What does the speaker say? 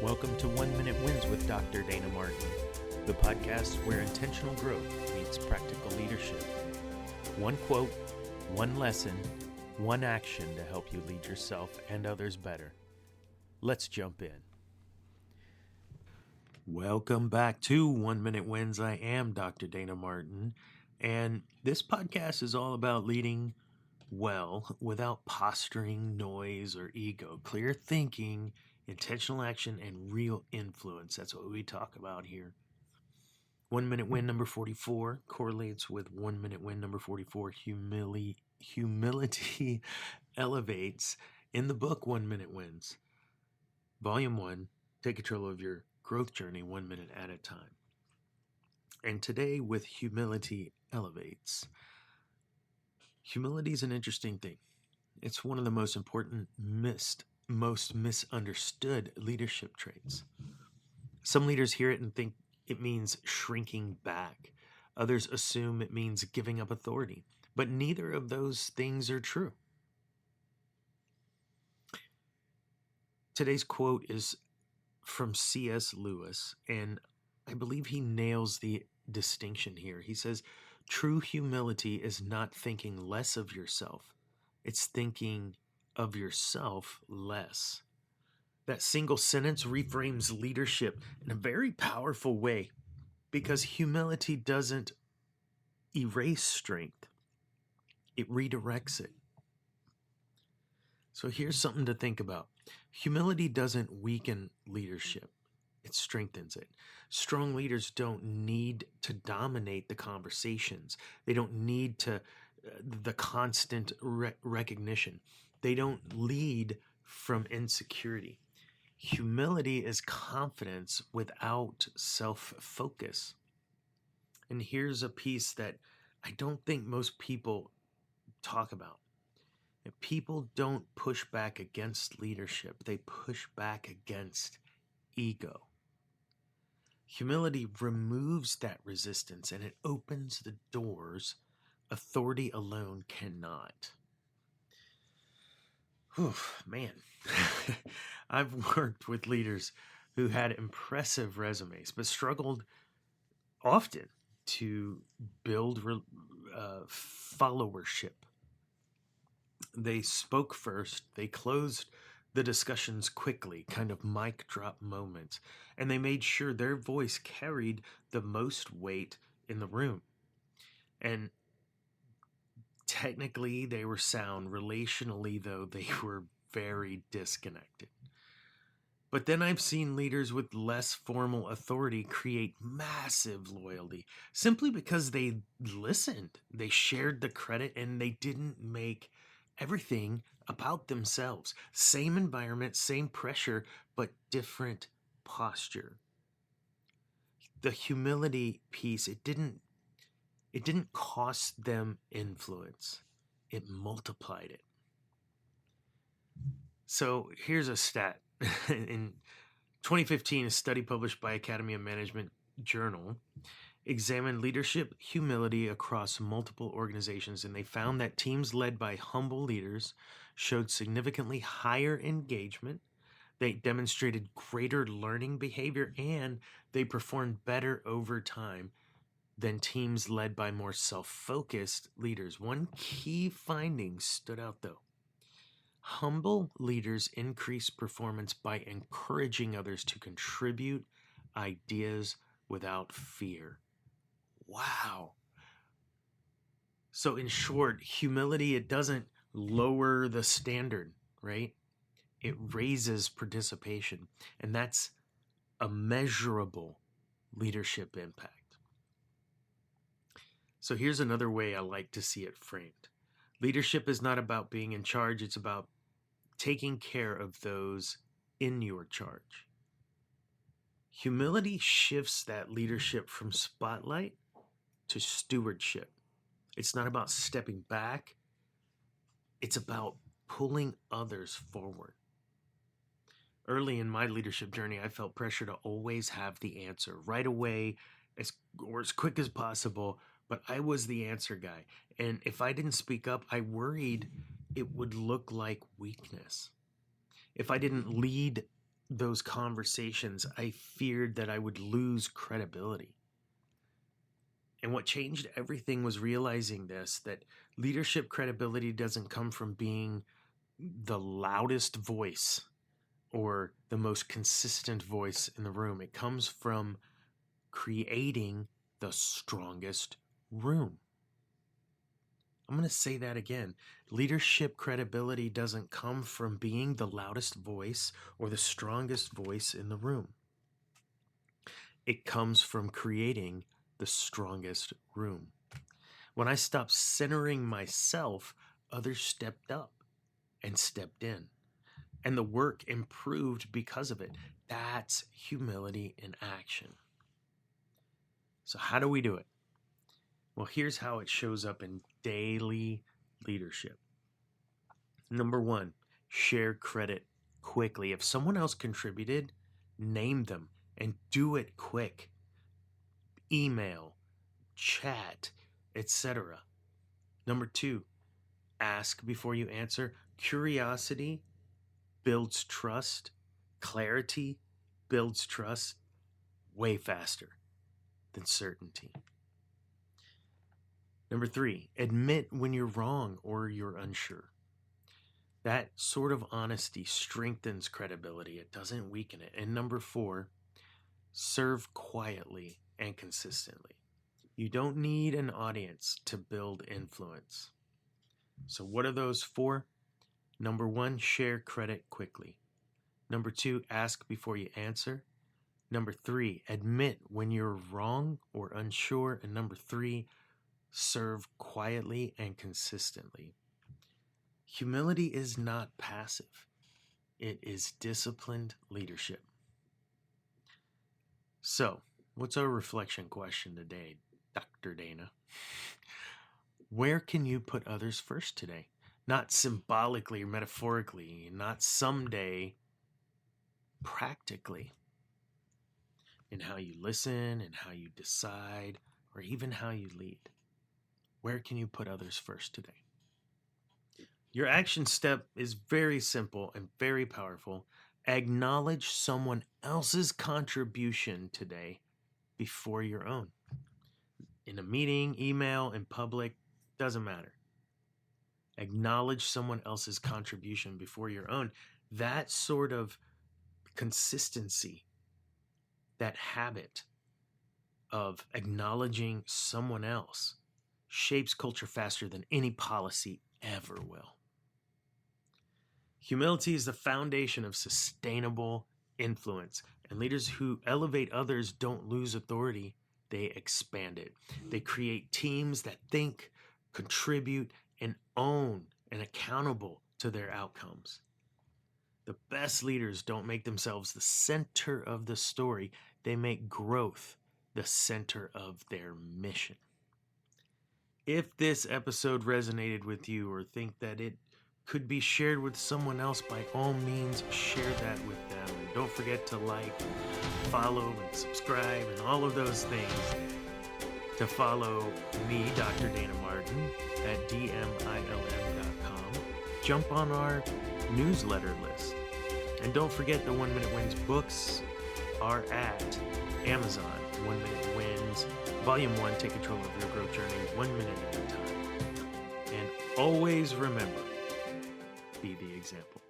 Welcome to 1 Minute Wins with Dr. Dana Martin, the podcast where intentional growth meets practical leadership. One quote, one lesson, one action to help you lead yourself and others better. Let's jump in. Welcome back to 1 Minute Wins. I am Dr. Dana Martin, and this podcast is all about leading well without posturing, noise, or ego. Clear thinking, intentional action, and real influence. That's what we talk about here. 1 Minute Win number 44 correlates with 1 Minute Win number 44. Humility elevates in the book 1 Minute Wins. Volume 1, take control of your growth journey 1 minute at a time. And today with Humility Elevates. Humility is an interesting thing. It's one of the most important, most misunderstood leadership traits. Some leaders hear it and think it means shrinking back. Others assume it means giving up authority. But neither of those things are true. Today's quote is from C.S. Lewis, and I believe he nails the distinction here. He says, true humility is not thinking less of yourself. It's thinking of yourself less. That single sentence reframes leadership in a very powerful way because humility doesn't erase strength. It redirects it. So here's something to think about. Humility doesn't weaken leadership. It strengthens it. Strong leaders don't need to dominate the conversations. They don't need the constant recognition. They don't lead from insecurity. Humility is confidence without self-focus. And here's a piece that I don't think most people talk about. People don't push back against leadership. They push back against ego. Humility removes that resistance and it opens the doors authority alone cannot. Whew, man, I've worked with leaders who had impressive resumes but struggled often to build followership. They spoke first, they closed the discussions quickly, kind of mic drop moments, and they made sure their voice carried the most weight in the room. And technically they were sound. Relationally, though, they were very disconnected. But then I've seen leaders with less formal authority create massive loyalty simply because they listened, they shared the credit, and they didn't make everything about themselves. Same environment, same pressure, but different posture. The humility piece, it didn't cost them influence. It multiplied it. So here's a stat. In 2015, a study published by Academy of Management Journal examined leadership humility across multiple organizations, and they found that teams led by humble leaders showed significantly higher engagement, they demonstrated greater learning behavior, and they performed better over time than teams led by more self-focused leaders. One key finding stood out, though. Humble leaders increase performance by encouraging others to contribute ideas without fear. Wow. So in short, humility, it doesn't lower the standard, right? It raises participation, and that's a measurable leadership impact. So here's another way I like to see it framed. Leadership is not about being in charge. It's about taking care of those in your charge. Humility shifts that leadership from spotlight to stewardship. It's not about stepping back. It's about pulling others forward. Early in my leadership journey, I felt pressure to always have the answer right away, as quick as possible, but I was the answer guy. And if I didn't speak up, I worried it would look like weakness. If I didn't lead those conversations, I feared that I would lose credibility. And what changed everything was realizing this, that leadership credibility doesn't come from being the loudest voice or the most consistent voice in the room. It comes from creating the strongest room. I'm going to say that again. Leadership credibility doesn't come from being the loudest voice or the strongest voice in the room. It comes from creating the strongest room. When I stopped centering myself, others stepped up and stepped in. And the work improved because of it. That's humility in action. So how do we do it? Well, here's how it shows up in daily leadership. Number one, share credit quickly. If someone else contributed, name them and do it quick. Email, chat, etc. Number two, ask before you answer. Curiosity builds trust. Clarity builds trust way faster than certainty. Number three, admit when you're wrong or you're unsure. That sort of honesty strengthens credibility. It doesn't weaken it. And number four, serve quietly and consistently. You don't need an audience to build influence. So what are those four? Number one, share credit quickly. Number two, ask before you answer. Number three, admit when you're wrong or unsure. And number three, serve quietly and consistently. Humility is not passive. It is disciplined leadership. So, what's our reflection question today, Dr. Dana? Where can you put others first today? Not symbolically or metaphorically, not someday, practically. In how you listen, and how you decide, or even how you lead. Where can you put others first today? Your action step is very simple and very powerful. Acknowledge someone else's contribution today before your own. In a meeting, email, in public, doesn't matter. Acknowledge someone else's contribution before your own. That sort of consistency, that habit of acknowledging someone else, shapes culture faster than any policy ever will. Humility is the foundation of sustainable influence, and leaders who elevate others don't lose authority, they expand it. They create teams that think, contribute, and own and accountable to their outcomes. The best leaders don't make themselves the center of the story. They make growth the center of their mission. If this episode resonated with you or think that it could be shared with someone else, by all means, share that with them. And don't forget to like, follow, and subscribe, and all of those things. To follow me, Dr. Dana Martin, at dmilm.com. Jump on our newsletter list. And don't forget the 1 Minute Wins books are at Amazon. 1 Minute Wins, Volume 1, Take Control of Your Growth Journey, 1 minute at a time. And always remember, be the example.